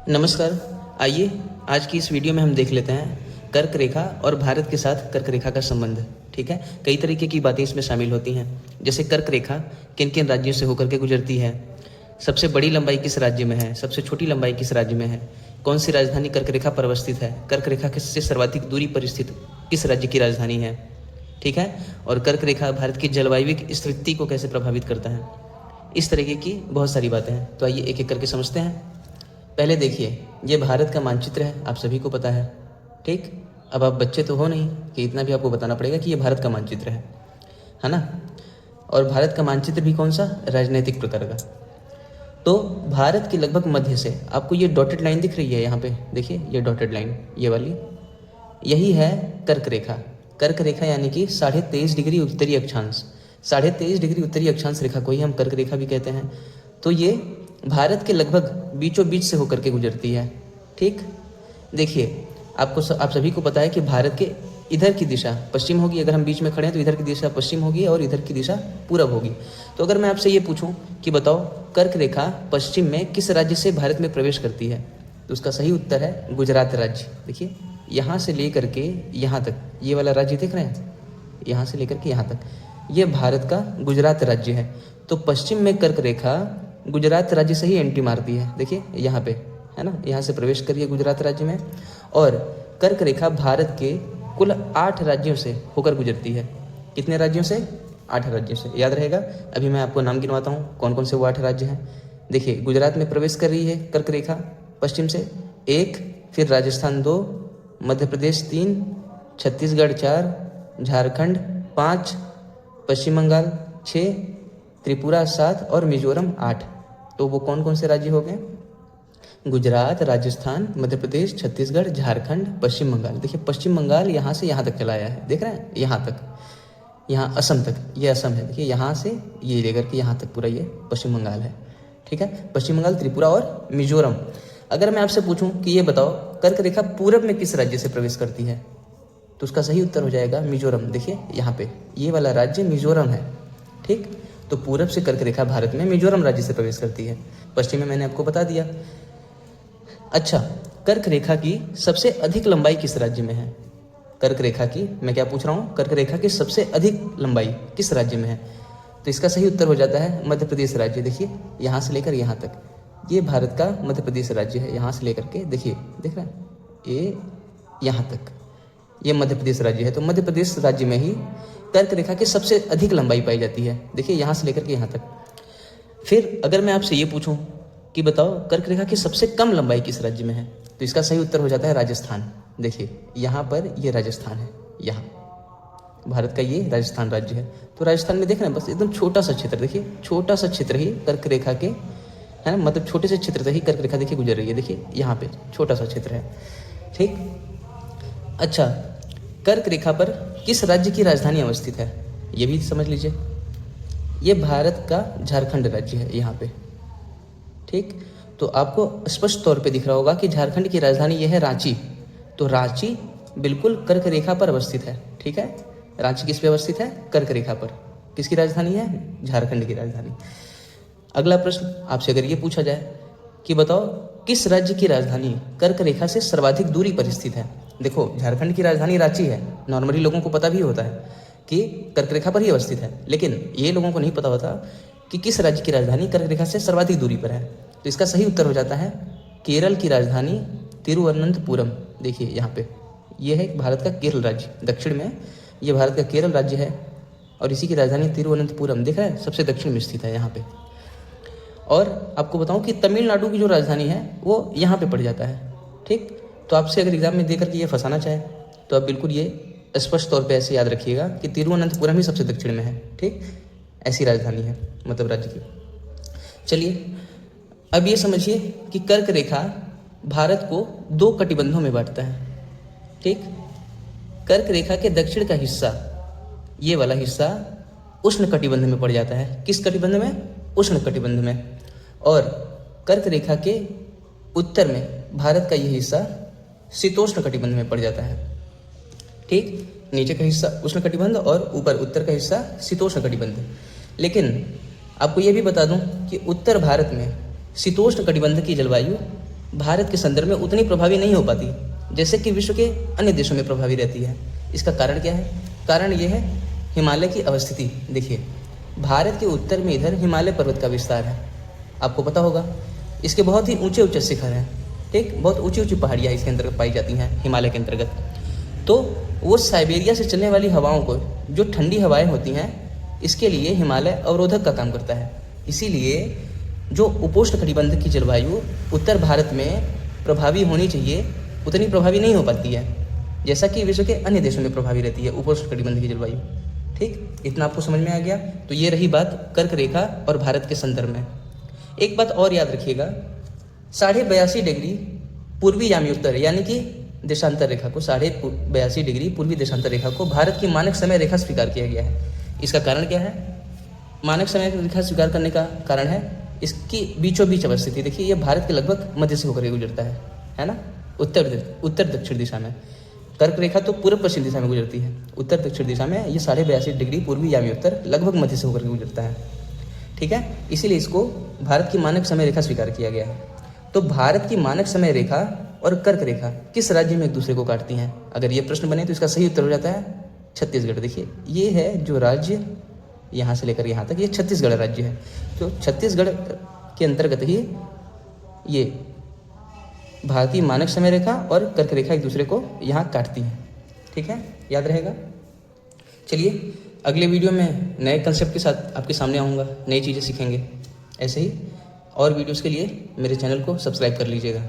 नमस्कार। आइए आज की इस वीडियो में हम देख लेते हैं कर्क रेखा और भारत के साथ कर्क रेखा का संबंध। ठीक है, कई तरीके की बातें इसमें शामिल होती हैं, जैसे कर्क रेखा किन किन राज्यों से होकर के गुजरती है, सबसे बड़ी लंबाई किस राज्य में है, सबसे छोटी लंबाई किस राज्य में है, कौन सी राजधानी कर्क रेखा पर अवस्थित है, कर्क रेखा से सर्वाधिक दूरी पर स्थित किस राज्य की राजधानी है। ठीक है, और कर्क रेखा भारत की जलवायु स्थिति को कैसे प्रभावित करता है। इस तरीके की बहुत सारी बातें हैं, तो आइए एक एक करके समझते हैं। पहले देखिए, ये भारत का मानचित्र है, आप सभी को पता है। ठीक, अब आप बच्चे तो हो नहीं कि इतना भी आपको बताना पड़ेगा कि ये भारत का मानचित्र है ना। और भारत का मानचित्र भी कौन सा, राजनीतिक प्रकार का। तो भारत के लगभग मध्य से आपको ये डॉटेड लाइन दिख रही है, यहाँ पे देखिए ये डॉटेड लाइन, ये वाली, यही है कर्क रेखा। कर्क रेखा यानी कि 23.5 डिग्री उत्तरी अक्षांश, 23.5 डिग्री उत्तरी अक्षांश रेखा को ही हम कर्क रेखा भी कहते हैं। तो ये भारत के लगभग बीचों बीच से होकर के गुजरती है। ठीक, देखिए आप सभी को पता है कि भारत के इधर की दिशा पश्चिम होगी, अगर हम बीच में खड़े हैं तो इधर की दिशा पश्चिम होगी और इधर की दिशा पूरब होगी। तो अगर मैं आपसे ये पूछूं कि बताओ कर्क रेखा पश्चिम में किस राज्य से भारत में प्रवेश करती है, तो उसका सही उत्तर है गुजरात राज्य। देखिए यहाँ से लेकर के यहाँ तक, ये वाला राज्य देख रहे हैं, यहाँ से लेकर के यहाँ तक ये भारत का गुजरात राज्य है। तो पश्चिम में कर्क रेखा गुजरात राज्य से ही एंट्री मारती है। देखिए यहाँ पे है ना, यहाँ से प्रवेश करिए गुजरात राज्य में। और कर्क रेखा भारत के कुल 8 राज्यों से होकर गुजरती है। कितने राज्यों से, 8 राज्यों से, याद रहेगा। अभी मैं आपको नाम गिनवाता हूँ कौन कौन से वो 8 राज्य हैं। देखिए गुजरात में प्रवेश कर रही है कर्क रेखा पश्चिम से 1, फिर राजस्थान 2, मध्य प्रदेश 3, छत्तीसगढ़ 4, झारखंड 5, पश्चिम बंगाल 6, त्रिपुरा 7 और मिजोरम 8। तो वो कौन कौन से राज्य हो गए, गुजरात, राजस्थान, मध्य प्रदेश, छत्तीसगढ़, झारखंड, पश्चिम बंगाल। देखिए पश्चिम बंगाल यहाँ से यहाँ तक चला आया है, देख रहे हैं, यहाँ तक, यहाँ असम तक, ये असम है। देखिए यहाँ से ये लेकर के यहाँ तक पूरा ये पश्चिम बंगाल है। ठीक है, पश्चिम बंगाल, त्रिपुरा और मिजोरम। अगर मैं आपसे पूछूं कि ये बताओ कर्क रेखा पूरब में किस राज्य से प्रवेश करती है, तो उसका सही उत्तर हो जाएगा मिजोरम। देखिए यहाँ पे ये वाला राज्य मिजोरम है। ठीक, तो पूरब से कर्क रेखा भारत में मिजोरम राज्य से प्रवेश करती है। पश्चिम में मैंने आपको बता दिया। अच्छा, कर्क रेखा की सबसे अधिक लंबाई किस राज्य में है, कर्क रेखा की, मैं क्या पूछ रहा हूँ, कर्क रेखा की सबसे अधिक लंबाई किस राज्य में है, तो इसका सही उत्तर हो जाता है मध्य प्रदेश राज्य। देखिए यहाँ से लेकर यहाँ तक, ये भारत का मध्य प्रदेश राज्य है। यहाँ से लेकर के देखिए, देख रहे हैं, ये यहाँ तक ये मध्य प्रदेश राज्य है। तो मध्य प्रदेश राज्य में ही कर्क रेखा की सबसे अधिक लंबाई पाई जाती है। देखिए यहाँ से लेकर के यहाँ तक। फिर अगर मैं आपसे ये पूछूं कि बताओ कर्क रेखा की सबसे कम लंबाई किस राज्य में है, तो इसका सही उत्तर हो जाता है राजस्थान। देखिए यहाँ पर ये राजस्थान है, यहाँ भारत का ये राजस्थान राज्य है। तो राजस्थान में देख रहे हैं, बस एकदम छोटा सा क्षेत्र, देखिए छोटा सा क्षेत्र ही कर्क रेखा के, है ना, मतलब छोटे से क्षेत्र से ही कर्क रेखा देखिए गुजर रही है। देखिए यहाँ पे छोटा सा क्षेत्र है। ठीक, अच्छा, कर्क रेखा पर किस राज्य की राजधानी अवस्थित है, ये भी समझ लीजिए। ये भारत का झारखंड राज्य है यहाँ पे। ठीक, तो आपको स्पष्ट तौर पे दिख रहा होगा कि झारखंड की राजधानी यह है रांची। तो रांची बिल्कुल कर्क रेखा पर अवस्थित है। ठीक है, रांची किस पे अवस्थित है, कर्क रेखा पर। किसकी राजधानी है, झारखंड की राजधानी। अगला प्रश्न आपसे अगर ये पूछा जाए कि बताओ किस राज्य की राजधानी कर्क रेखा से सर्वाधिक दूरी पर स्थित है। देखो झारखंड की राजधानी रांची है, नॉर्मली लोगों को पता भी होता है कि कर्क रेखा पर ही अवस्थित है, लेकिन ये लोगों को नहीं पता होता कि किस राज्य की राजधानी कर्क रेखा से सर्वाधिक दूरी पर है। तो इसका सही उत्तर हो जाता है केरल की राजधानी तिरुवनंतपुरम। देखिए यहाँ पे ये है भारत का केरल राज्य, दक्षिण में ये भारत का केरल राज्य है और इसी की राजधानी तिरुवनंतपुरम, देख रहे हैं, सबसे दक्षिण में स्थित है यहाँ पे। और आपको बताऊं कि तमिलनाडु की जो राजधानी है वो यहाँ पे पड़ जाता है। ठीक, तो आपसे अगर एग्जाम में दे करके ये फंसाना चाहे तो आप बिल्कुल ये स्पष्ट तौर पे ऐसे याद रखिएगा कि तिरुवनंतपुरम ही सबसे दक्षिण में है। ठीक, ऐसी राजधानी है मतलब राज्य की। चलिए अब ये समझिए कि कर्क रेखा भारत को 2 कटिबंधों में बांटता है। ठीक, कर्क रेखा के दक्षिण का हिस्सा, ये वाला हिस्सा उष्ण कटिबंध में पड़ जाता है। किस कटिबंध में, उष्ण कटिबंध में। और कर्क रेखा के उत्तर में भारत का यह हिस्सा शीतोष्ण कटिबंध में पड़ जाता है। ठीक, नीचे का हिस्सा उष्ण कटिबंध और ऊपर उत्तर का हिस्सा शीतोष्ण कटिबंध। लेकिन आपको यह भी बता दूं कि उत्तर भारत में शीतोष्ण कटिबंध की जलवायु भारत के संदर्भ में उतनी प्रभावी नहीं हो पाती जैसे कि विश्व के अन्य देशों में प्रभावी रहती है। इसका कारण क्या है? कारण ये है हिमालय की अवस्थिति। देखिए, भारत के उत्तर में इधर हिमालय पर्वत का विस्तार है, आपको पता होगा। इसके बहुत ही ऊंचे ऊंचे शिखर हैं, ठीक, बहुत ऊंची ऊंची पहाड़ियाँ इसके अंतर्गत पाई जाती हैं हिमालय के अंतर्गत। तो वो साइबेरिया से चलने वाली हवाओं को, जो ठंडी हवाएं होती हैं, इसके लिए हिमालय अवरोधक का काम करता है। इसीलिए जो उपोष्ण कटिबंध की जलवायु उत्तर भारत में प्रभावी होनी चाहिए, उतनी प्रभावी नहीं हो पाती है जैसा कि विश्व के अन्य देशों में प्रभावी रहती है उपोष्ण कटिबंध की जलवायु। ठीक, इतना आपको समझ में आ गया। तो ये रही बात कर्क रेखा और भारत के संदर्भ में। एक बात और याद रखिएगा, 82.5 डिग्री पूर्वी यामी उत्तर यानी कि देशांतर रेखा को, 82.5 डिग्री पूर्वी देशांतर रेखा को भारत की मानक समय रेखा स्वीकार किया गया है। इसका कारण क्या है? मानक समय रेखा स्वीकार करने का कारण है इसकी बीचों बीच अवस्थिति। देखिए, ये भारत के लगभग मध्य से होकर के गुजरता है ना, उत्तर दक्षिण दिशा में। कर्क रेखा तो पूर्व पश्चिम दिशा में गुजरती है, उत्तर दक्षिण दिशा में ये 82.5 डिग्री पूर्वी यामी उत्तर लगभग मध्य से होकर के गुजरता है। ठीक है, इसीलिए इसको भारत की मानक समय रेखा स्वीकार किया गया है। तो भारत की मानक समय रेखा और कर्क रेखा किस राज्य में एक दूसरे को काटती हैं? अगर ये प्रश्न बने तो इसका सही उत्तर हो जाता है छत्तीसगढ़। देखिए, ये है जो राज्य यहाँ से लेकर यहाँ तक, ये छत्तीसगढ़ राज्य है। तो छत्तीसगढ़ के अंतर्गत ही ये भारतीय मानक समय रेखा और कर्क रेखा एक दूसरे को यहाँ काटती है। ठीक है, याद रहेगा। चलिए, अगले वीडियो में नए कंसेप्ट के साथ आपके सामने आऊँगा, नई चीज़ें सीखेंगे। ऐसे ही और वीडियोस के लिए मेरे चैनल को सब्सक्राइब कर लीजिएगा।